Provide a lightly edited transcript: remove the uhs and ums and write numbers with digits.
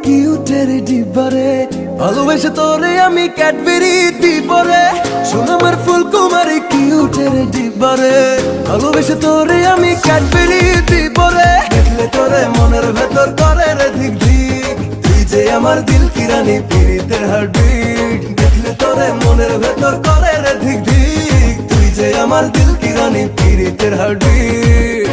কিউটের ডিব্বারে, ভালোবেসে তোরে আমি ক্যাডবেরি দিবরে। শোন আমার ফুলকুমারী কিউটের ডিব্বারে, ভালোবেসে তোরে আমি ক্যাডবেরি দিবরে। দেখলে তোরে মনের ভেতর করে রে ধিক ধিক, তুই যে আমার দিল কি রানী পীড়িতের হার্টবিট। দেখলে তোরে মনের ভেতর করে রে ধিক ধিক, তুই যে আমার দিল কি রানী পীড়িতের হার্টবিট।